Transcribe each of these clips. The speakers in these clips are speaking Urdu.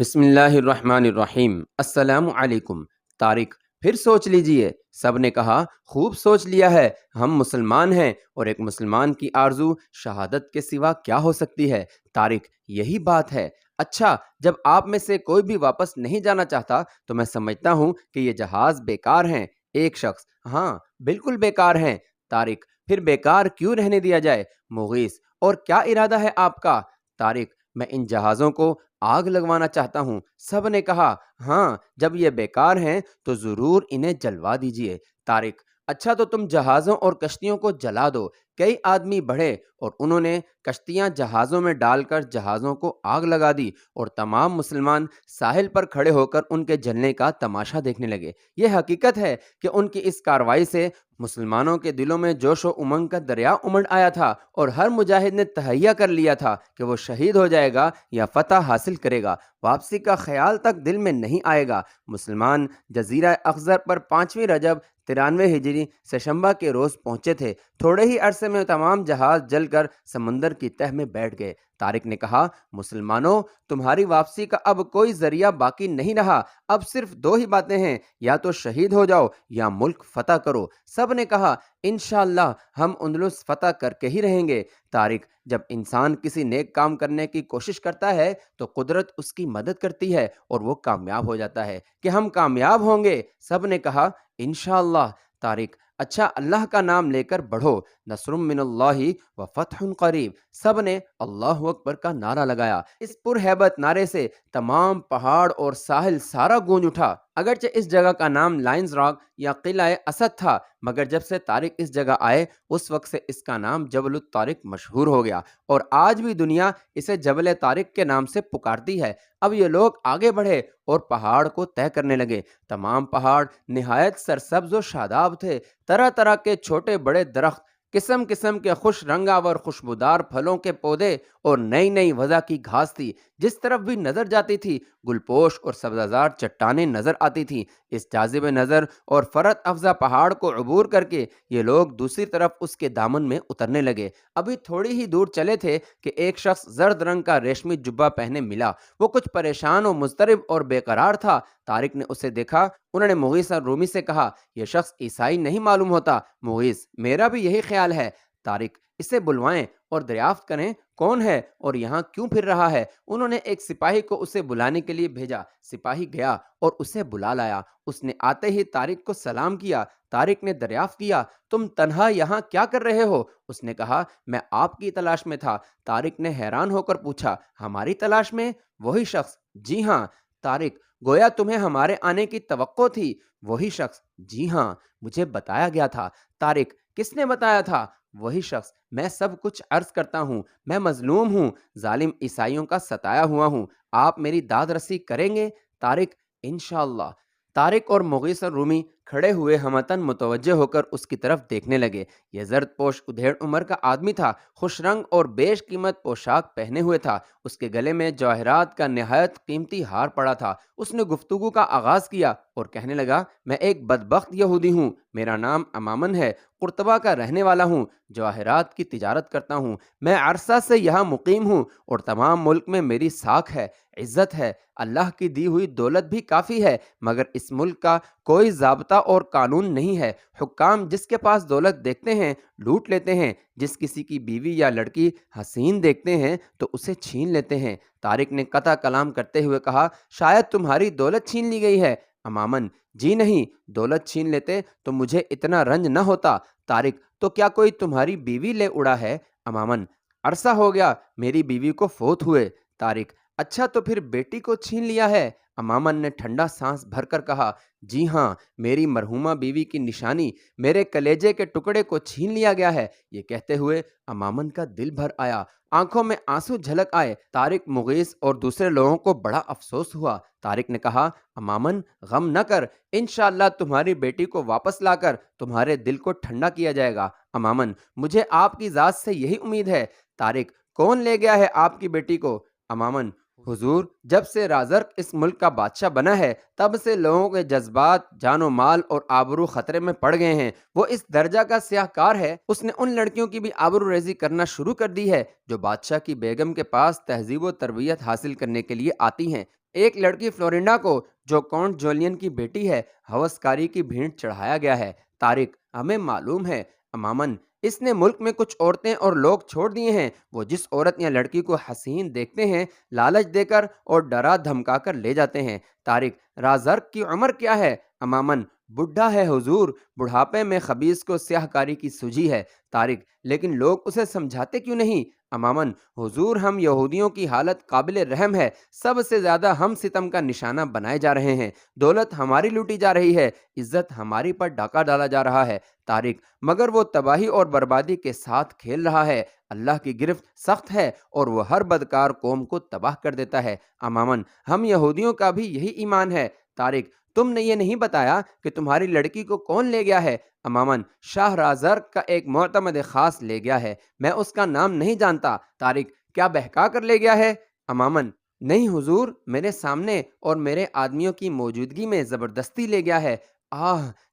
بسم اللہ الرحمن الرحیم۔ السلام علیکم طارق، پھر سوچ لیجئے۔ سب نے کہا خوب سوچ لیا ہے، ہم مسلمان ہیں اور ایک مسلمان کی آرزو شہادت کے سوا کیا ہو سکتی ہے؟ طارق، یہی بات ہے۔ اچھا، جب آپ میں سے کوئی بھی واپس نہیں جانا چاہتا تو میں سمجھتا ہوں کہ یہ جہاز بیکار ہیں۔ ایک شخص، ہاں بالکل بیکار ہیں۔ طارق، پھر بیکار کیوں رہنے دیا جائے؟ مغیث، اور کیا ارادہ ہے آپ کا؟ طارق، میں ان جہازوں کو آگ لگوانا چاہتا ہوں۔ سب نے کہا ہاں، جب یہ بیکار ہیں تو ضرور انہیں جلوا دیجئے۔ طارق، اچھا تو تم جہازوں اور کشتیوں کو جلا دو۔ کئی آدمی بڑھے اور انہوں نے کشتیاں جہازوں میں ڈال کر جہازوں کو آگ لگا دی اور تمام مسلمان ساحل پر کھڑے ہو کر ان کے جلنے کا تماشا دیکھنے لگے۔ یہ حقیقت ہے کہ ان کی اس کارروائی سے مسلمانوں کے دلوں میں جوش و امنگ کا دریا امڑ آیا تھا اور ہر مجاہد نے تہیہ کر لیا تھا کہ وہ شہید ہو جائے گا یا فتح حاصل کرے گا۔ واپسی کا خیال تک دل میں نہیں آئے گا۔ مسلمان جزیرہ اخضر پر 5ویں رجب 93 ہجری سشنبہ کے روز پہنچے تھے۔ تھوڑے ہی عرصے میں تمام جہاز جل کر سمندر کی تہ میں بیٹھ گئے۔ طارق نے کہا مسلمانوں، تمہاری واپسی کا اب کوئی ذریعہ باقی نہیں رہا۔ اب صرف دو ہی باتیں ہیں، یا تو شہید ہو جاؤ یا ملک فتح کرو۔ سب نے کہا انشاءاللہ ہم اندلس فتح کر کے ہی رہیں گے۔ طارق، جب انسان کسی نیک کام کرنے کی کوشش کرتا ہے تو قدرت اس کی مدد کرتی ہے اور وہ کامیاب ہو جاتا ہے۔ کہ ہم کامیاب ہوں گے؟ سب نے کہا انشاءاللہ۔ طارق، اچھا اللہ کا نام لے کر بڑھو، نصر من اللہ و فتح قریب۔ سب نے اللہ اکبر کا نعرہ لگایا۔ اس پرہیبت نعرے سے تمام پہاڑ اور ساحل سارا گونج اٹھا۔ اگرچہ اس جگہ کا نام لائنز راک یا قلعہ اسد تھا، مگر جب سے طارق اس جگہ آئے اس وقت سے اس کا نام جبل الطارق مشہور ہو گیا اور آج بھی دنیا اسے جبل طارق کے نام سے پکارتی ہے۔ اب یہ لوگ آگے بڑھے اور پہاڑ کو طے کرنے لگے۔ تمام پہاڑ نہایت سرسبز و شاداب تھے۔ طرح طرح کے چھوٹے بڑے درخت، قسم قسم کے خوش رنگاور خوشبودار پھلوں کے پودے اور نئی نئی وضع کی گھاس تھی۔ جس طرف بھی نظر جاتی تھی گلپوش اور سبززار چٹانیں نظر آتی تھیں۔ اس جاذب نظر اور فرت افزا پہاڑ کو عبور کر کے یہ لوگ دوسری طرف اس کے دامن میں اترنے لگے۔ ابھی تھوڑی ہی دور چلے تھے کہ ایک شخص زرد رنگ کا ریشمی جبہ پہنے ملا۔ وہ کچھ پریشان و مضطرب اور بے قرار تھا۔ طارق نے اسے دیکھا۔ انہوں نے مغیث الرومی سے کہا یہ شخص عیسائی نہیں معلوم ہوتا؟ مغیث، میرا بھی یہی خیال ہے۔ طارق، اسے بلوائیں اور دریافت کریں کون ہے اور یہاں کیوں پھر رہا ہے۔ انہوں نے ایک سپاہی کو اسے بلانے کے لیے بھیجا۔ سپاہی گیا اور اسے بلا لایا۔ اس نے آتے ہی طارق کو سلام کیا۔ طارق نے دریافت کیا تم تنہا یہاں کیا کر رہے ہو؟ اس نے کہا میں آپ کی تلاش میں تھا۔ طارق نے حیران ہو کر پوچھا ہماری تلاش میں؟ وہی شخص، جی ہاں۔ طارق، گویا تمہیں ہمارے آنے کی توقع تھی؟ وہی شخص، جی ہاں، مجھے بتایا گیا تھا۔ طارق، کس نے بتایا تھا؟ وہی شخص، میں سب کچھ عرض کرتا ہوں۔ میں مظلوم ہوں، ظالم عیسائیوں کا ستایا ہوا ہوں۔ آپ میری داد رسی کریں گے؟ طارق، انشاءاللہ۔ طارق اور مغیث الرومی کھڑے ہوئے ہمتن متوجہ ہو کر اس کی طرف دیکھنے لگے۔ یہ زرد پوش ادھیڑ عمر کا آدمی تھا، خوش رنگ اور بیش قیمت پوشاک پہنے ہوئے تھا۔ اس کے گلے میں جواہرات کا نہایت قیمتی ہار پڑا تھا۔ اس نے گفتگو کا آغاز کیا اور کہنے لگا میں ایک بدبخت یہودی ہوں، میرا نام امامن ہے، قرطبہ کا رہنے والا ہوں، جواہرات کی تجارت کرتا ہوں۔ میں عرصہ سے یہاں مقیم ہوں اور تمام ملک میں میری ساکھ ہے، عزت ہے، اللہ کی دی ہوئی دولت بھی کافی ہے، مگر اس ملک کا کوئی ضابطہ اور قانون نہیں ہے۔ حکام جس کے پاس دولت دیکھتے ہیں لوٹ لیتے ہیں، جس کسی کی بیوی یا لڑکی حسین دیکھتے ہیں تو اسے چھین لیتے ہیں۔ طارق نے قطع کلام کرتے ہوئے کہا شاید تمہاری دولت چھین لی گئی ہے؟ امامن، جی نہیں، دولت چھین لیتے تو مجھے اتنا رنج نہ ہوتا۔ طارق، تو کیا کوئی تمہاری بیوی لے اڑا ہے؟ امامن، عرصہ ہو گیا میری بیوی کو فوت ہوئے۔ طارق، اچھا تو پھر بیٹی کو چھین لیا ہے؟ امامن نے ٹھنڈا سانس بھر کر کہا جی ہاں، میری مرحومہ بیوی کی نشانی، میرے کلیجے کے ٹکڑے کو چھین لیا گیا ہے۔ یہ کہتے ہوئے امامن کا دل بھر آیا، آنکھوں میں آنسو جھلک آئے۔ طارق، مغیث اور دوسرے لوگوں کو بڑا افسوس ہوا۔ طارق نے کہا امامن غم نہ کر، انشاءاللہ تمہاری بیٹی کو واپس لا کر تمہارے دل کو ٹھنڈا کیا جائے گا۔ امامن، مجھے آپ کی ذات سے یہی امید ہے۔ طارق، کون لے گیا ہے آپ کی بیٹی کو؟ امامن، حضور، جب سے رازرق اس ملک کا بادشاہ بنا ہے تب سے لوگوں کے جذبات، جان و مال اور آبرو خطرے میں پڑ گئے ہیں۔ وہ اس درجہ کا سیاہ کار ہے، اس نے ان لڑکیوں کی بھی آبرو ریزی کرنا شروع کر دی ہے جو بادشاہ کی بیگم کے پاس تہذیب و تربیت حاصل کرنے کے لیے آتی ہیں۔ ایک لڑکی فلورینڈا کو، جو کاؤنٹ جولین کی بیٹی ہے، ہوسکاری کی بھینٹ چڑھایا گیا ہے۔ طارق: ہمیں معلوم ہے امامن، اس نے ملک میں کچھ عورتیں اور لوگ چھوڑ دیے ہیں۔ وہ جس عورت یا لڑکی کو حسین دیکھتے ہیں، لالچ دے کر اور ڈرا دھمکا کر لے جاتے ہیں۔ طارق: رازرق کی عمر کیا ہے؟ امامن: بڈھا ہے حضور، بڑھاپے میں خبیث کو سیاہ کاری کی سوجی ہے۔ طارق: لیکن لوگ اسے سمجھاتے کیوں نہیں؟ امامن: حضور، ہم یہودیوں کی حالت قابل رحم ہے، سب سے زیادہ ہم ستم کا نشانہ بنائے جا رہے ہیں، دولت ہماری لوٹی جا رہی ہے، عزت ہماری پر ڈاکہ ڈالا جا رہا ہے۔ طارق: مگر وہ تباہی اور بربادی کے ساتھ کھیل رہا ہے، اللہ کی گرفت سخت ہے اور وہ ہر بدکار قوم کو تباہ کر دیتا ہے۔ امامن: ہم یہودیوں کا بھی یہی ایمان ہے۔ طارق: تم نے یہ نہیں بتایا کہ تمہاری لڑکی کو کون لے گیا ہے؟ امامن: شاہ رازرق کا ایک معتمد خاص لے گیا ہے، میں اس کا نام نہیں جانتا۔ طارق: کیا بہکا کر لے گیا ہے؟ امامن: نہیں حضور، میرے سامنے اور میرے آدمیوں کی موجودگی میں زبردستی لے گیا ہے۔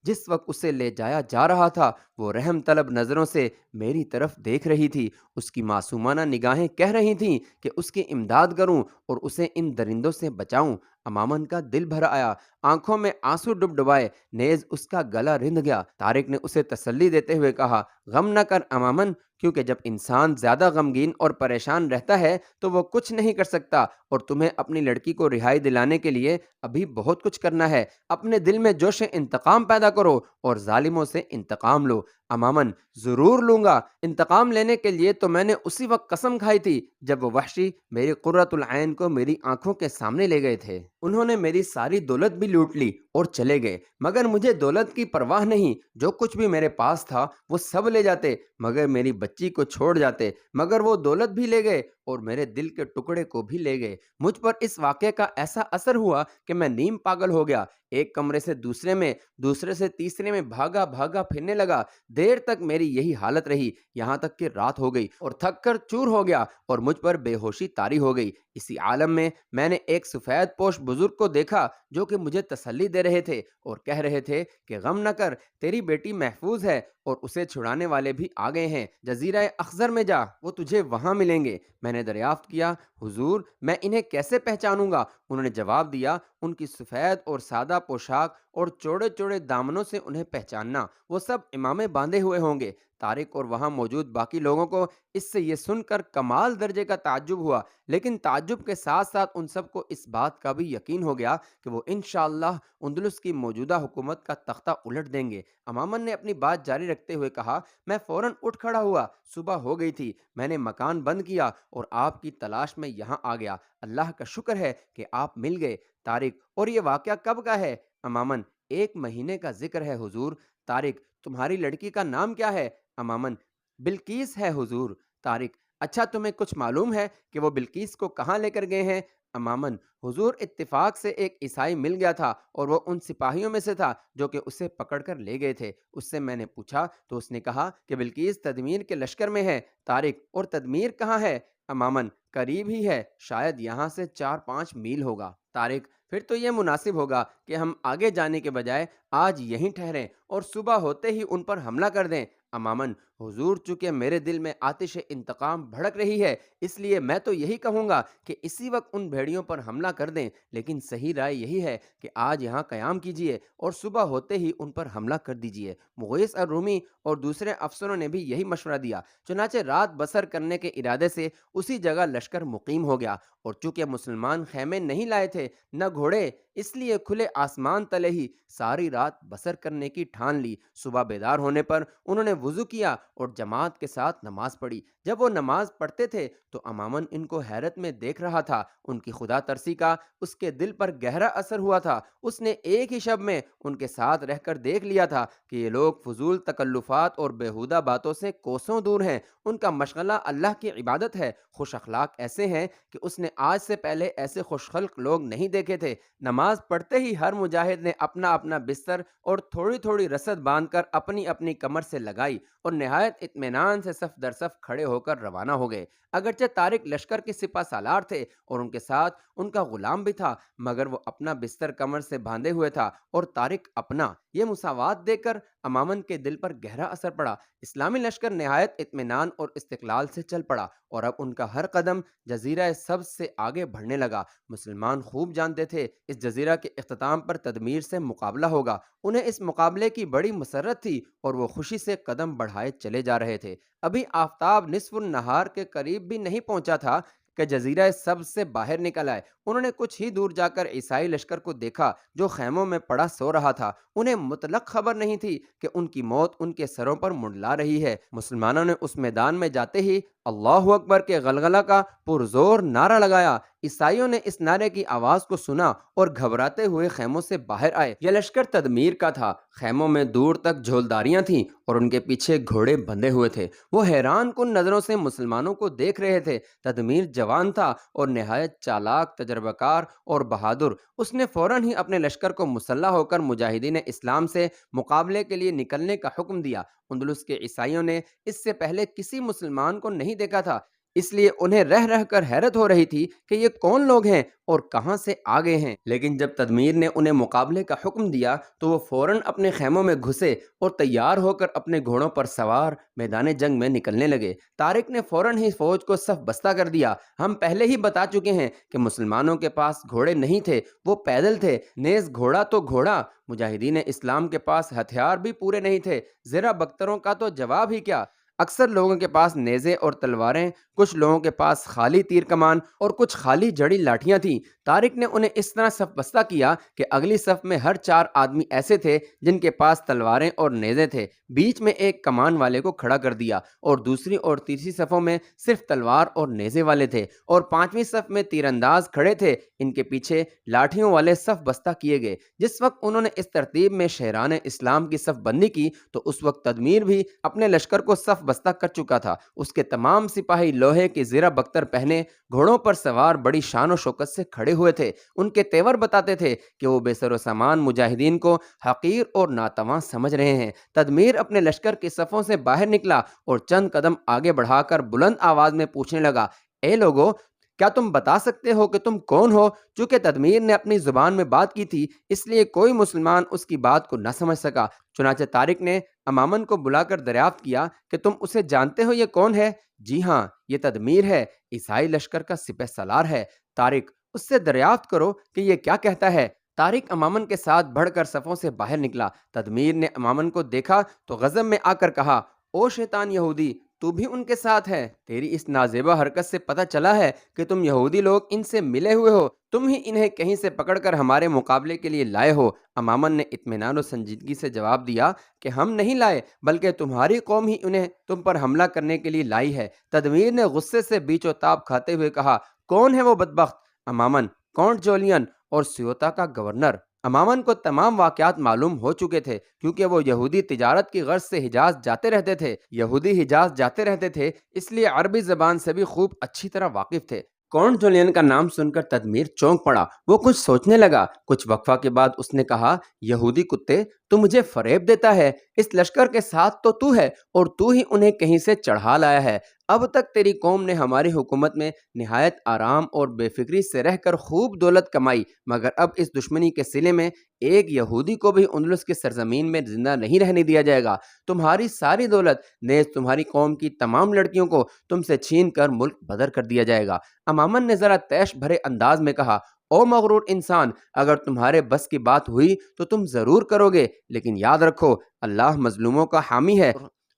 جس وقت اسے لے جایا جا رہا تھا، وہ رحم طلب نظروں سے میری طرف دیکھ رہی تھی، اس کی معصومانہ نگاہیں کہہ رہی تھیں کہ اس کی امداد کروں اور اسے ان درندوں سے بچاؤں۔ امامن کا دل بھر آیا، آنکھوں میں آنسو ڈب ڈبائے، نیز اس کا گلا رند گیا۔ طارق نے اسے تسلی دیتے ہوئے کہا: غم نہ کر امامن، کیونکہ جب انسان زیادہ غمگین اور پریشان رہتا ہے تو وہ کچھ نہیں کر سکتا، اور تمہیں اپنی لڑکی کو رہائی دلانے کے لیے ابھی بہت کچھ کرنا ہے۔ اپنے دل میں جوش انتقام پیدا کرو اور ظالموں سے انتقام لو۔ امامن: ضرور لوں گا۔ انتقام لینے کے لیے تو میں نے اسی وقت قسم کھائی تھی جب وہ وحشی میری قرۃ العین کو میری آنکھوں کے سامنے لے گئے تھے۔ انہوں نے میری ساری دولت بھی لوٹ لی اور چلے گئے، مگر مجھے دولت کی پرواہ نہیں، جو کچھ بھی میرے پاس تھا وہ سب لے جاتے، مگر میری بچی کو چھوڑ جاتے، مگر وہ دولت بھی لے گئے اور میرے دل کے ٹکڑے کو بھی لے گئے۔ مجھ پر اس واقعے کا ایسا اثر ہوا کہ میں نیم پاگل ہو گیا، ایک کمرے سے دوسرے میں، دوسرے سے تیسرے میں بھاگا بھاگا پھرنے لگا۔ دیر تک میری یہی حالت رہی، یہاں تک کہ رات ہو گئی اور تھک کر چور ہو گیا اور مجھ پر بے ہوشی طاری ہو گئی۔ اسی عالم میں نے ایک سفید پوش بزرگ کو دیکھا جو کہ مجھے تسلی دے رہے تھے اور کہہ رہے تھے کہ غم نہ کر، تیری بیٹی محفوظ ہے اور اسے چھڑانے والے بھی آ گئے ہیں، جزیرہ اخضر میں جا، وہ تجھے وہاں ملیں گے۔ میں نے دریافت کیا: حضور، میں انہیں کیسے پہچانوں گا؟ انہوں نے جواب دیا: ان کی سفید اور سادہ پوشاک اور چوڑے چوڑے دامنوں سے انہیں پہچاننا، وہ سب امامے باندھے ہوئے ہوں گے۔ طارق اور وہاں موجود باقی لوگوں کو اس سے یہ سن کر کمال درجے کا تعجب ہوا، لیکن تعجب کے ساتھ ساتھ ان سب کو اس بات کا بھی یقین ہو گیا کہ وہ انشاءاللہ اندلس کی موجودہ حکومت کا تختہ الٹ دیں گے۔ امامن نے اپنی بات جاری رکھتے ہوئے کہا: میں فوراً اٹھ کھڑا ہوا، صبح ہو گئی تھی، میں نے مکان بند کیا اور آپ کی تلاش میں یہاں آ گیا، اللہ کا شکر ہے کہ آپ مل گئے۔ طارق: اور یہ واقعہ کب کا ہے؟ امامن: 1 مہینے کا ذکر ہے حضور۔ طارق: تمہاری لڑکی کا نام کیا ہے؟ امامن: بلقیس ہے حضور۔ طارق: اچھا، تمہیں کچھ معلوم ہے کہ وہ بلقیس کو کہاں لے کر گئے ہیں؟ امامن: حضور، اتفاق سے ایک عیسائی مل گیا تھا اور وہ ان سپاہیوں میں سے تھا جو کہ اسے پکڑ کر لے گئے تھے، اس سے میں نے پوچھا تو اس نے کہا کہ بلقیس تدمیر کے لشکر میں ہے۔ طارق: اور تدمیر کہاں ہے؟ امامن: قریب ہی ہے، شاید یہاں سے 4-5 میل ہوگا۔ طارق: پھر تو یہ مناسب ہوگا کہ ہم آگے جانے کے بجائے آج یہیں ٹھہریں اور صبح ہوتے ہی ان پر حملہ کر دیں۔ امامن: حضور، چونکہ میرے دل میں آتش انتقام بھڑک رہی ہے، اس لیے میں تو یہی کہوں گا کہ اسی وقت ان بھیڑیوں پر حملہ کر دیں، لیکن صحیح رائے یہی ہے کہ آج یہاں قیام کیجیے اور صبح ہوتے ہی ان پر حملہ کر دیجیے۔ مغیث الرومی اور دوسرے افسروں نے بھی یہی مشورہ دیا، چنانچہ رات بسر کرنے کے ارادے سے اسی جگہ لشکر مقیم ہو گیا، اور چونکہ مسلمان خیمے نہیں لائے تھے نہ گھوڑے، اس لیے کھلے آسمان تلے ہی ساری رات بسر کرنے کی ٹھان لی۔ صبح بیدار ہونے پر انہوں نے وضو کیا اور جماعت کے ساتھ نماز پڑھی۔ جب وہ نماز پڑھتے تھے تو امامن ان کو حیرت میں دیکھ رہا تھا، ان کی خدا ترسی کا اس کے دل پر گہرا اثر ہوا تھا۔ اس نے ایک ہی شب میں ان کے ساتھ رہ کر دیکھ لیا تھا کہ یہ لوگ فضول تکلفات اور بیہودہ باتوں سے کوسوں دور ہیں، ان کا مشغلہ اللہ کی عبادت ہے، خوش اخلاق ایسے ہیں کہ اس نے آج سے پہلے ایسے خوش خلق لوگ نہیں دیکھے تھے۔ نماز پڑھتے ہی ہر مجاہد نے اپنا اپنا بستر اور تھوڑی تھوڑی رسد باندھ کر اپنی اپنی کمر سے لگائی اور نہایت اطمینان سے صف در صف کھڑے ہو کر روانہ ہو گئے۔ اگرچہ طارق لشکر کے سپہ سالار تھے اور ان کے ساتھ ان کا غلام بھی تھا، مگر وہ اپنا بستر کمر سے باندھے ہوئے تھا اور طارق اپنا۔ یہ مساوات دیکھ کر امامن کے دل پر گہرا اثر پڑا۔ اسلامی لشکر نہایت اطمینان اور استقلال سے چل پڑا اور اب ان کا ہر قدم جزیرہ سبز سے آگے بڑھنے لگا۔ مسلمان خوب جانتے تھے اس جزیرہ کے اختتام پر تدمیر سے مقابلہ ہوگا۔ انہیں اس مقابلے کی بڑی مسرت تھی اور وہ خوشی سے قدم بڑھائے چلے جا رہے تھے۔ ابھی آفتاب نصف النہار کے قریب بھی نہیں پہنچا تھا کہ جزیرہ سبز سے باہر نکل آئے۔ انہوں نے کچھ ہی دور جا کر عیسائی لشکر کو دیکھا جو خیموں میں پڑا سو رہا تھا۔ انہیں مطلق خبر نہیں تھی کہ ان کی موت ان کے سروں پر منڈلا رہی ہے۔ مسلمانوں نے اس میدان میں جاتے ہی اللہ اکبر کے غلغلہ کا پرزور نعرہ لگایا۔ عیسائیوں نے اس نعرے کی آواز کو سنا اور گھبراتے ہوئے خیموں سے باہر آئے۔ یہ لشکر تدمیر کا تھا۔ خیموں میں دور تک جھولداریاں تھیں اور ان کے پیچھے گھوڑے بندھے ہوئے تھے۔ وہ حیران کن نظروں سے مسلمانوں کو دیکھ رہے تھے۔ تدمیر جوان تھا اور نہایت چالاک، تجربہ کار اور بہادر۔ اس نے فوراً ہی اپنے لشکر کو مسلح ہو کر مجاہدین اسلام سے مقابلے کے لیے نکلنے کا حکم دیا۔ اندلس کے عیسائیوں نے اس سے پہلے کسی مسلمان کو نہیں دیکھا تھا، اس لیے انہیں رہ رہ کر حیرت ہو رہی تھی کہ یہ کون لوگ ہیں اور کہاں سے آ گئے ہیں۔ لیکن جب تدمیر نے انہیں مقابلے کا حکم دیا تو وہ فوراً اپنے خیموں میں گھسے اور تیار ہو کر اپنے گھوڑوں پر سوار میدان جنگ میں نکلنے لگے۔ طارق نے فوراً ہی فوج کو صف بستہ کر دیا۔ ہم پہلے ہی بتا چکے ہیں کہ مسلمانوں کے پاس گھوڑے نہیں تھے، وہ پیدل تھے، نیز گھوڑا تو گھوڑا۔ مجاہدین اسلام کے پاس ہتھیار بھی پورے نہیں تھے، زرہ بختروں کا تو جواب ہی کیا۔ اکثر لوگوں کے پاس نیزے اور تلواریں، کچھ لوگوں کے پاس خالی تیر کمان اور کچھ خالی جڑی لاٹھیاں تھیں۔ طارق نے انہیں اس طرح صف بستہ کیا کہ اگلی صف میں ہر 4 آدمی ایسے تھے جن کے پاس تلواریں اور نیزے تھے۔ بیچ میں ایک کمان والے کو کھڑا کر دیا اور دوسری اور تیسری صفوں میں صرف تلوار اور نیزے والے تھے اور 5ویں صف میں تیر انداز کھڑے تھے۔ ان کے پیچھے لاٹھیوں والے صف بستہ کیے گئے۔ جس وقت انہوں نے اس ترتیب میں شہران اسلام کی صف بندی کی تو اس وقت تدمیر بھی اپنے لشکر کو صف بستہ کر چکا تھا۔ اس کے تمام سپاہی لوہے کے زرہ بختر پہنے گھوڑوں پر سوار بڑی شان و شوکت سے کھڑے ہوئے تھے۔ ان کے تیور بتاتے تھے کہ وہ بے سر و سامان مجاہدین کو حقیر اور ناتواں سمجھ رہے ہیں۔ تدمیر اپنے لشکر کی صفوں سے باہر نکلا اور چند قدم آگے بڑھا کر بلند آواز میں پوچھنے لگا، اے لوگو، کیا تم بتا سکتے ہو کہ تم کون ہو؟ چونکہ تدمیر نے اپنی زبان میں بات کی تھی اس لیے کوئی مسلمان اس کی بات کو نہ سمجھ سکا۔ چنانچہ طارق نے امامن کو بلا کر دریافت کیا کہ تم اسے جانتے ہو، یہ کون ہے؟ جی ہاں، یہ تدمیر ہے، عیسائی لشکر کا سپہ سالار ہے۔ طارق، اس سے دریافت کرو کہ یہ کیا کہتا ہے۔ طارق امامن کے ساتھ بڑھ کر صفوں سے باہر نکلا۔ تدمیر نے امامن کو دیکھا تو غضب میں آ کر کہا، او شیطان یہودی، تو بھی ان کے ساتھ ہے؟ تیری اس نازیبہ حرکت سے پتہ چلا ہے کہ تم یہودی لوگ ان سے ملے ہوئے ہو، تم ہی انہیں کہیں سے پکڑ کر ہمارے مقابلے کے لیے لائے ہو۔ امامن نے اطمینان و سنجیدگی سے جواب دیا کہ ہم نہیں لائے، بلکہ تمہاری قوم ہی انہیں تم پر حملہ کرنے کے لیے لائی ہے۔ تدمیر نے غصے سے بیچ و تاب کھاتے ہوئے کہا، کون ہے وہ بدبخت؟ امامن، کونٹ جولین اور سیوتا کا گورنر۔ امامن کو تمام واقعات معلوم ہو چکے تھے کیونکہ وہ یہودی تجارت کی غرض سے حجاز جاتے رہتے تھے۔ یہودی حجاز جاتے رہتے تھے اس لیے عربی زبان سے بھی خوب اچھی طرح واقف تھے۔ کونٹ جولین کا نام سن کر تدمیر چونک پڑا۔ وہ کچھ سوچنے لگا۔ کچھ وقفہ کے بعد اس نے کہا، یہودی کتے، تو مجھے فریب دیتا ہے۔ اس لشکر کے ساتھ تو ہے اور تو ہی انہیں کہیں سے چڑھا لایا ہے۔ اب تک تیری قوم نے ہماری حکومت میں نہایت آرام اور بے فکری سے رہ کر خوب دولت کمائی، مگر اب اس دشمنی کے صلے میں ایک یہودی کو بھی اندلس کی سرزمین میں زندہ نہیں رہنے دیا جائے گا۔ تمہاری ساری دولت نیز تمہاری قوم کی تمام لڑکیوں کو تم سے چھین کر ملک بدر کر دیا جائے گا۔ امامن نے ذرا طیش بھرے انداز میں کہا، او مغرور انسان، اگر تمہارے بس کی بات ہوئی تو تم ضرور کرو گے، لیکن یاد رکھو اللہ مظلوموں کا حامی ہے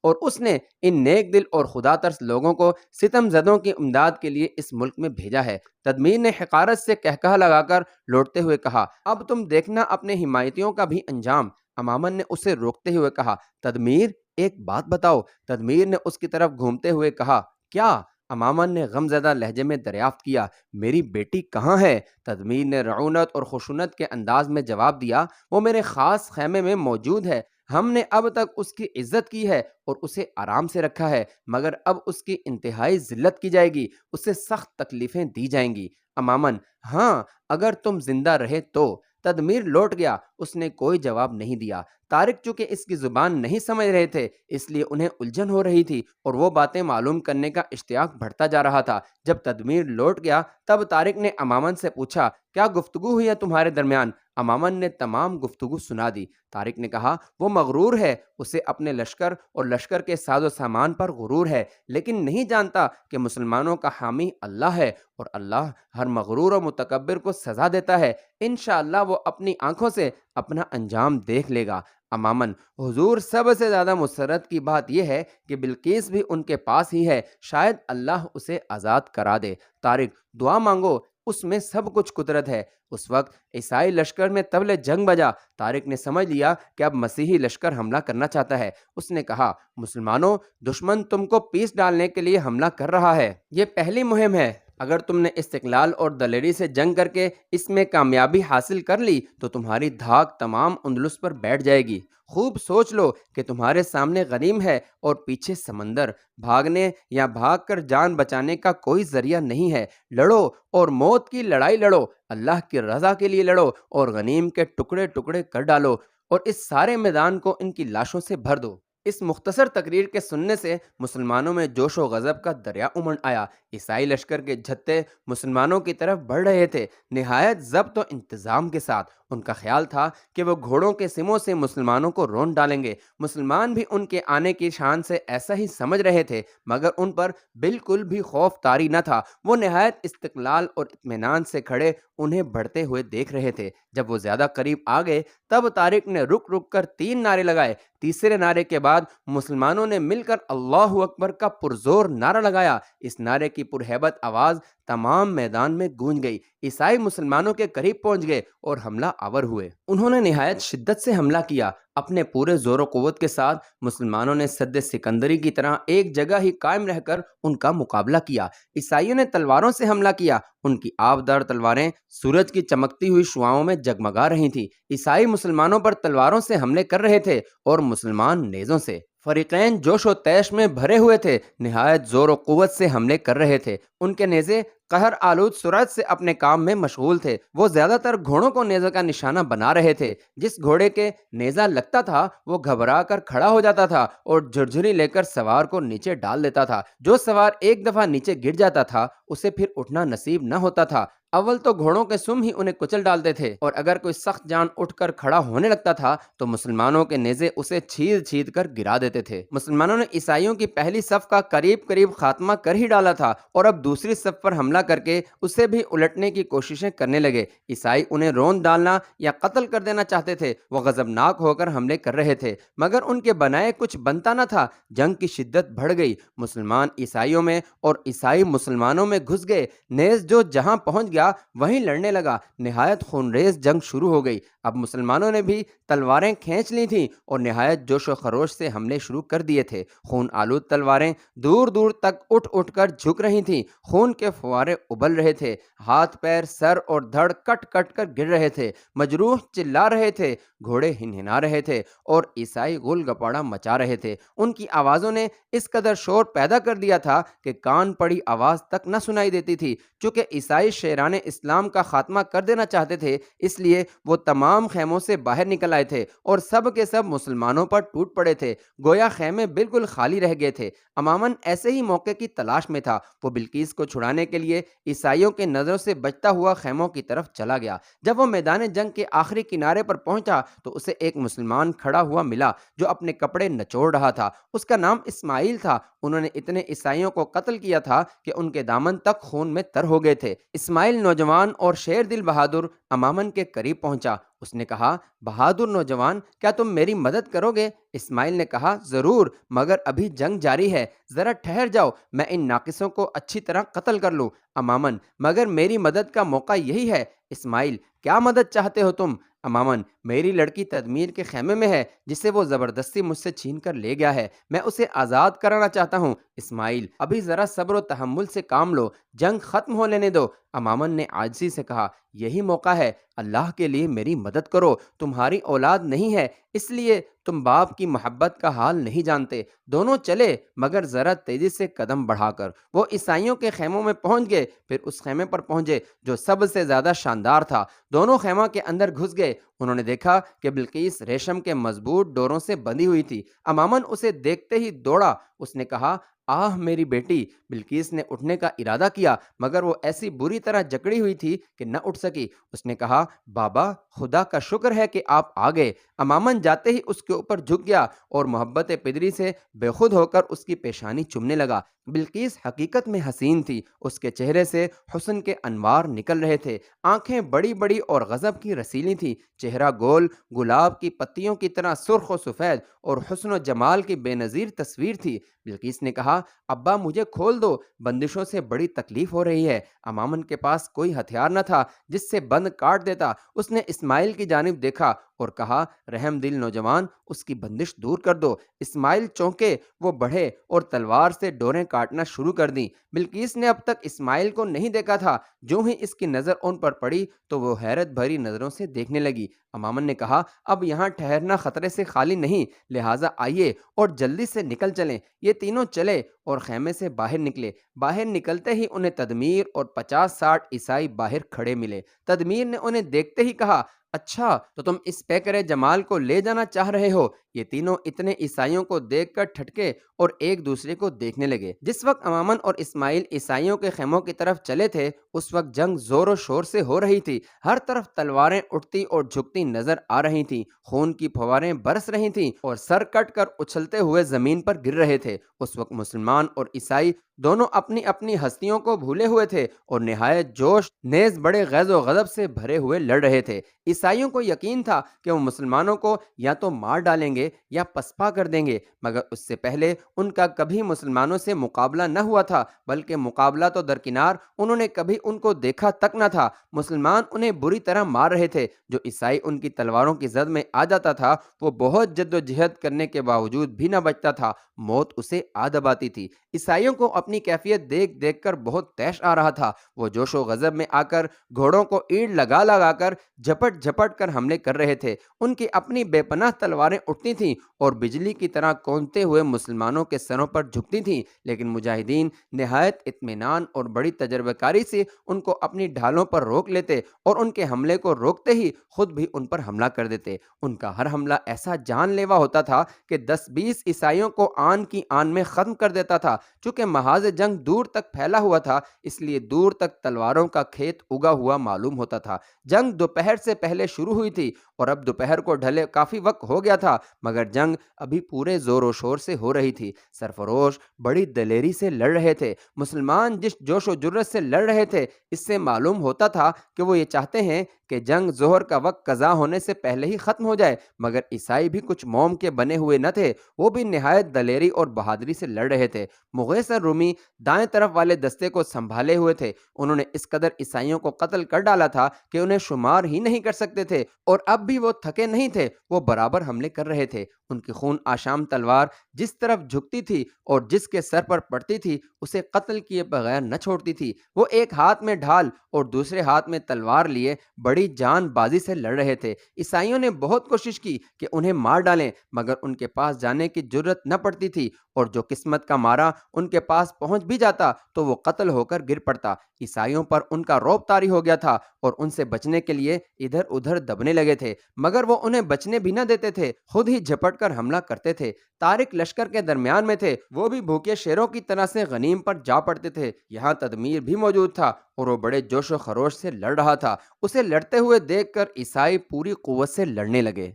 اور اس نے ان نیک دل اور خدا ترس لوگوں کو ستم زدوں کی امداد کے لیے اس ملک میں بھیجا ہے۔ تدمیر نے حقارت سے کہکہا لگا کر لوٹتے ہوئے کہا، اب تم دیکھنا اپنے حمایتیوں کا بھی انجام۔ امامن نے اسے روکتے ہوئے کہا، تدمیر، ایک بات بتاؤ۔ تدمیر نے اس کی طرف گھومتے ہوئے کہا، کیا؟ امامن نے غم زدہ لہجے میں دریافت کیا، میری بیٹی کہاں ہے؟ تدمیر نے رعونت اور خشونت کے انداز میں جواب دیا، وہ میرے خاص خیمے میں موجود ہے۔ ہم نے اب تک اس کی عزت کی ہے اور اسے آرام سے رکھا ہے، مگر اب اس کی انتہائی ذلت کی جائے گی، اسے سخت تکلیفیں دی جائیں گی۔ امامن، ہاں، اگر تم زندہ رہے تو۔ تدمیر لوٹ گیا، اس نے کوئی جواب نہیں دیا۔ طارق چونکہ اس کی زبان نہیں سمجھ رہے تھے اس لیے انہیں الجھن ہو رہی تھی اور وہ باتیں معلوم کرنے کا اشتیاق بڑھتا جا رہا تھا۔ جب تدمیر لوٹ گیا تب طارق نے امامن سے پوچھا، کیا گفتگو ہوئی ہے تمہارے درمیان؟ امامن نے تمام گفتگو سنا دی۔ طارق نے کہا وہ مغرور ہے، اسے اپنے لشکر اور لشکر کے ساز و سامان پر غرور ہے، لیکن نہیں جانتا کہ مسلمانوں کا حامی اللہ ہے اور اللہ ہر مغرور و متکبر کو سزا دیتا ہے۔ انشاءاللہ وہ اپنی آنکھوں سے اپنا انجام دیکھ لے گا۔ امامن: حضور، سب سے زیادہ مسرت کی بات یہ ہے کہ بلقیس بھی ان کے پاس ہی ہے، شاید اللہ اسے آزاد کرا دے۔ طارق: دعا مانگو، اس میں سب کچھ قدرت ہے۔ اس وقت عیسائی لشکر میں طبل جنگ بجا۔ طارق نے سمجھ لیا کہ اب مسیحی لشکر حملہ کرنا چاہتا ہے۔ اس نے کہا مسلمانوں، دشمن تم کو پیس ڈالنے کے لیے حملہ کر رہا ہے۔ یہ پہلی مہم ہے۔ اگر تم نے استقلال اور دلیری سے جنگ کر کے اس میں کامیابی حاصل کر لی تو تمہاری دھاک تمام اندلس پر بیٹھ جائے گی۔ خوب سوچ لو کہ تمہارے سامنے غنیم ہے اور پیچھے سمندر۔ بھاگنے یا بھاگ کر جان بچانے کا کوئی ذریعہ نہیں ہے۔ لڑو اور موت کی لڑائی لڑو، اللہ کی رضا کے لیے لڑو اور غنیم کے ٹکڑے ٹکڑے کر ڈالو اور اس سارے میدان کو ان کی لاشوں سے بھر دو۔ اس مختصر تقریر کے سننے سے مسلمانوں میں جوش و غضب کا دریا امنڈ آیا۔ عیسائی لشکر کے جھتے مسلمانوں کی طرف بڑھ رہے تھے، نہایت ضبط و انتظام کے ساتھ۔ ان کا خیال تھا کہ وہ گھوڑوں کے سموں سے مسلمانوں کو رون ڈالیں گے۔ مسلمان بھی ان کے آنے کی شان سے ایسا ہی سمجھ رہے تھے، مگر ان پر بالکل بھی خوف طاری نہ تھا۔ وہ نہایت استقلال اور اطمینان سے کھڑے انہیں بڑھتے ہوئے دیکھ رہے تھے۔ جب وہ زیادہ قریب آ گئے تب طارق نے رک رک کر 3 نعرے لگائے۔ تیسرے نعرے کے بعد مسلمانوں نے مل کر اللہ اکبر کا پرزور نعرہ لگایا۔ اس نعرے کی پرہیبت آواز تمام میدان میں گونج گئی۔ عیسائی مسلمانوں کے قریب پہنچ گئے اور حملہ آور ہوئے۔ انہوں نے نہایت شدت سے حملہ کیا۔ اپنے پورے زور و قوت کے ساتھ مسلمانوں نے سد سکندری کی طرح ایک جگہ ہی قائم رہ کر ان کا مقابلہ کیا۔ عیسائیوں نے تلواروں سے حملہ کیا۔ ان کی آبدار تلواریں سورج کی چمکتی ہوئی شعاؤں میں جگمگا رہی تھیں۔ عیسائی مسلمانوں پر تلواروں سے حملے کر رہے تھے اور مسلمان نیزوں سے۔ فریقین جوش و تیش میں بھرے ہوئے تھے، نہایت زور و قوت سے حملے کر رہے تھے۔ ان کے نیزے قہر آلود سرعت سے اپنے کام میں مشغول تھے۔ وہ زیادہ تر گھوڑوں کو نیزے کا نشانہ بنا رہے تھے۔ جس گھوڑے کے نیزہ لگتا تھا وہ گھبرا کر کھڑا ہو جاتا تھا اور جھرجھری لے کر سوار کو نیچے ڈال دیتا تھا۔ جو سوار ایک دفعہ نیچے گر جاتا تھا اسے پھر اٹھنا نصیب نہ ہوتا تھا۔ اول تو گھوڑوں کے سم ہی انہیں کچل ڈالتے تھے، اور اگر کوئی سخت جان اٹھ کر کھڑا ہونے لگتا تھا تو مسلمانوں کے نیزے اسے چھید چھید کر گرا دیتے تھے۔ مسلمانوں نے عیسائیوں کی پہلی صف کا قریب قریب خاتمہ کر ہی ڈالا تھا اور اب دوسری صف پر حملہ کر کے اسے بھی الٹنے کی کوششیں کرنے لگے۔ عیسائی انہیں رون ڈالنا یا قتل کر دینا چاہتے تھے۔ وہ غضبناک ہو کر حملے کر رہے تھے، مگر ان کے بنائے کچھ بنتا نہ تھا۔ جنگ کی شدت بڑھ گئی۔ مسلمان عیسائیوں میں اور عیسائی مسلمانوں میں گھس گئے۔ نیز جو جہاں پہنچ گیا وہیں لڑنے لگا۔ نہایت خونریز جنگ شروع ہو گئی۔ اب مسلمانوں نے بھی تلواریں کھینچ لی تھیں اور نہایت جوش و خروش سے حملے شروع کر دیے تھے۔ خون آلود تلواریں دور دور تک اٹھ اٹھ کر جھک رہی تھیں۔ خون کے فوارے ابل رہے تھے۔ ہاتھ پیر سر اور دھڑ کٹ کٹ کر گر رہے تھے۔ مجروح چلا رہے تھے، گھوڑے ہنہنا رہے تھے اور عیسائی غل گپاڑا مچا رہے تھے۔ ان کی آوازوں نے اس قدر شور پیدا کر دیا تھا کہ کان پڑی آواز تک نہ سنائی دیتی تھی۔ چونکہ عیسائی شیران اسلام کا خاتمہ کر دینا چاہتے تھے، اس لیے وہ تمام خیموں سے باہر نکل آئے تھے اور سب کے سب مسلمانوں پر ٹوٹ پڑے تھے، گویا خیمے بالکل خالی رہ گئے تھے۔ امامن ایسے ہی موقع کی تلاش میں تھا۔ وہ بلقیس کو چھڑانے کے لیے عیسائیوں کے نظروں سے بچتا ہوا خیموں کی طرف چلا گیا۔ جب وہ میدان جنگ کے آخری کنارے پر پہنچا تو اسے ایک مسلمان کھڑا ہوا ملا جو اپنے کپڑے نچوڑ رہا تھا۔ اس کا نام اسماعیل تھا۔ انہوں نے اتنے عیسائیوں کو قتل کیا تھا کہ ان کے دامن تک خون میں تر ہو گئے تھے۔ اسماعیل نوجوان اور شیر دل بہادر امامن کے قریب پہنچا۔ اس نے کہا بہادر نوجوان، کیا تم میری مدد کرو گے؟ اسماعیل نے کہا ضرور، مگر ابھی جنگ جاری ہے، ذرا ٹھہر جاؤ، میں ان ناقصوں کو اچھی طرح قتل کر لوں۔ امامن مگر میری مدد کا موقع یہی ہے۔ اسماعیل کیا مدد چاہتے ہو تم؟ امامن میری لڑکی تدمیر کے خیمے میں ہے جسے وہ زبردستی مجھ سے چھین کر لے گیا ہے، میں اسے آزاد کرانا چاہتا ہوں۔ اسماعیل ابھی ذرا صبر و تحمل سے کام لو، جنگ ختم ہو لینے دو۔ امامن نے عاجزی سے کہا یہی موقع ہے، اللہ کے لیے میری مدد کرو، تمہاری اولاد نہیں ہے اس لیے تم باپ کی محبت کا حال نہیں جانتے۔ دونوں چلے مگر ذرا تیزی سے قدم بڑھا کر۔ وہ عیسائیوں کے خیموں میں پہنچ گئے، پھر اس خیمے پر پہنچے جو سب سے زیادہ شاندار تھا۔ دونوں خیمہ کے اندر گھس گئے۔ انہوں نے دیکھا کہ بلقیس ریشم کے مضبوط ڈوروں سے بندھی ہوئی تھی۔ امامن اسے دیکھتے ہی دوڑا۔ اس نے کہا آہ میری بیٹی! بلقیس نے اٹھنے کا ارادہ کیا مگر وہ ایسی بری طرح جکڑی ہوئی تھی کہ نہ اٹھ سکی۔ اس نے کہا، بابا خدا کا شکر ہے کہ آپ آ گئے۔ امامن جاتے ہی اس کے اوپر جھک گیا اور محبت پدری سے بے خود ہو کر اس کی پیشانی چومنے لگا۔ بلقیس حقیقت میں حسین تھی، اس کے چہرے سے حسن کے انوار نکل رہے تھے، آنکھیں بڑی بڑی اور غضب کی رسیلی تھیں، چہرہ گول گلاب کی پتیوں کی طرح سرخ و سفید اور حسن و جمال کی بے نظیر تصویر تھی۔ بلقیس نے کہا، ابا مجھے کھول دو، بندشوں سے بڑی تکلیف ہو رہی ہے۔ امامن کے پاس کوئی ہتھیار نہ تھا جس سے بند کاٹ دیتا۔ اس نے اسماعیل کی جانب دیکھا اور کہا، رحم دل نوجوان، اس کی بندش دور کر دو۔ اسماعیل چونکے، وہ بڑھے اور تلوار سے ڈوریں کاٹنا شروع کر دیں۔ بلقیس نے اب تک اسماعیل کو نہیں دیکھا تھا، جو ہی اس کی نظر ان پر پڑی تو وہ حیرت بھری نظروں سے دیکھنے لگی۔ امامن نے کہا، اب یہاں ٹھہرنا خطرے سے خالی نہیں، لہٰذا آئیے اور جلدی سے نکل چلیں۔ یہ تینوں چلے اور خیمے سے باہر نکلے۔ باہر نکلتے ہی انہیں تدمیر اور 50-60 عیسائی باہر کھڑے ملے۔ تدمیر نے انہیں دیکھتے ہی کہا، اچھا تو تم اس پیکر جمال کو لے جانا چاہ رہے ہو؟ یہ تینوں اتنے عیسائیوں کو دیکھ کر ٹھٹکے اور ایک دوسرے کو دیکھنے لگے۔ جس وقت امامن اور اسماعیل عیسائیوں کے خیموں کی طرف چلے تھے اس وقت جنگ زور و شور سے ہو رہی تھی، ہر طرف تلواریں اٹھتی اور جھکتی نظر آ رہی تھیں، خون کی فواریں برس رہی تھیں اور سر کٹ کر اچھلتے ہوئے زمین پر گر رہے تھے۔ اس وقت مسلمان اور عیسائی دونوں اپنی اپنی ہستیوں کو بھولے ہوئے تھے اور نہایت جوش نیز بڑے غیظ و غضب سے بھرے ہوئے لڑ رہے تھے۔ عیسائیوں کو یقین تھا کہ وہ مسلمانوں کو یا تو مار ڈالیں گے یا پسپا کر دیں گے، مگر اس سے پہلے ان کا کبھی مسلمانوں سے مقابلہ نہ ہوا تھا، بلکہ مقابلہ تو درکنار انہوں نے کبھی ان کو دیکھا تک نہ تھا۔ مسلمان انہیں بری طرح مار رہے تھے، جو عیسائی ان کی تلواروں کی زد میں آ جاتا تھا وہ بہت جد و جہد کرنے کے باوجود بھی نہ بچتا تھا، موت اسے آ دباتی تھی۔ عیسائیوں کو اپنی کیفیت دیکھ دیکھ کر بہت طیش آ رہا تھا، وہ جوش و غضب میں آ کر گھوڑوں کو اینٹ لگا لگا کر جھپٹ جھپٹ کر حملے کر رہے تھے۔ ان کی اپنی بے پناہ تلواریں اٹھتی تھیں اور بجلی کی طرح کونتے ہوئے مسلمانوں کے سروں پر جھکتی تھیں، لیکن مجاہدین نہایت اطمینان اور بڑی تجربہ کاری سے ان کو اپنی ڈھالوں پر روک لیتے اور ان کے حملے کو روکتے ہی خود بھی ان پر حملہ کر دیتے۔ ان کا ہر حملہ ایسا جان لیوا ہوتا تھا کہ 10-20 عیسائیوں کو آن کی آن میں ختم کر دیتا تھا۔ چونکہ محاذ جنگ دور تک پھیلا ہوا تھا اس لیے دور تک تلواروں کا کھیت اگا ہوا معلوم ہوتا تھا۔ جنگ دوپہر سے پہلے شروع ہوئی تھی اور اب دوپہر کو ڈھلے کافی وقت ہو گیا تھا، مگر جنگ ابھی پورے زور و شور سے ہو رہی تھی۔ سرفروش بڑی دلیری سے لڑ رہے تھے۔ مسلمان جس جوش و جرت سے لڑ رہے تھے اس سے معلوم ہوتا تھا کہ وہ یہ چاہتے ہیں کہ جنگ ظہر کا وقت قضا ہونے سے پہلے ہی ختم ہو جائے، مگر عیسائی بھی کچھ موم کے بنے ہوئے نہ تھے، وہ بھی نہایت دلیری اور بہادری سے لڑ رہے تھے۔ مغیث رومی دائیں طرف والے دستے کو سنبھالے ہوئے تھے، انہوں نے اس قدر عیسائیوں کو قتل کر ڈالا تھا کہ انہیں شمار ہی نہیں کر سکتے تھے، اور اب بھی وہ تھکے نہیں تھے، وہ برابر حملے کر رہے تھے۔ ان کی خون آشام تلوار جس طرف جھکتی تھی اور جس کے سر پر پڑتی تھی اسے قتل کیے بغیر نہ چھوڑتی تھی۔ وہ ایک ہاتھ میں ڈھال اور دوسرے ہاتھ میں تلوار لیے بڑی جان بازی سے لڑ رہے تھے۔ عیسائیوں نے بہت کوشش کی کہ انہیں مار ڈالیں، مگر ان کے پاس جانے کی جرت نہ پڑتی تھی، اور جو قسمت کا مارا ان کے پاس پہنچ بھی جاتا تو وہ قتل ہو کر گر پڑتا۔ عیسائیوں پر ان کا رعب طاری ہو گیا تھا اور ان سے بچنے کے لیے ادھر ادھر دبنے لگے تھے، مگر وہ انہیں بچنے بھی نہ دیتے تھے، خود ہی جھپٹ کر حملہ کرتے تھے۔ طارق لشکر کے درمیان میں تھے، وہ بھی بھوکے شیروں کی طرح سے غنیم پر جا پڑتے تھے۔ یہاں تدمیر بھی موجود تھا اور وہ بڑے جوش و خروش سے لڑ رہا تھا۔ اسے لڑتے ہوئے دیکھ کر عیسائی پوری قوت سے لڑنے لگے۔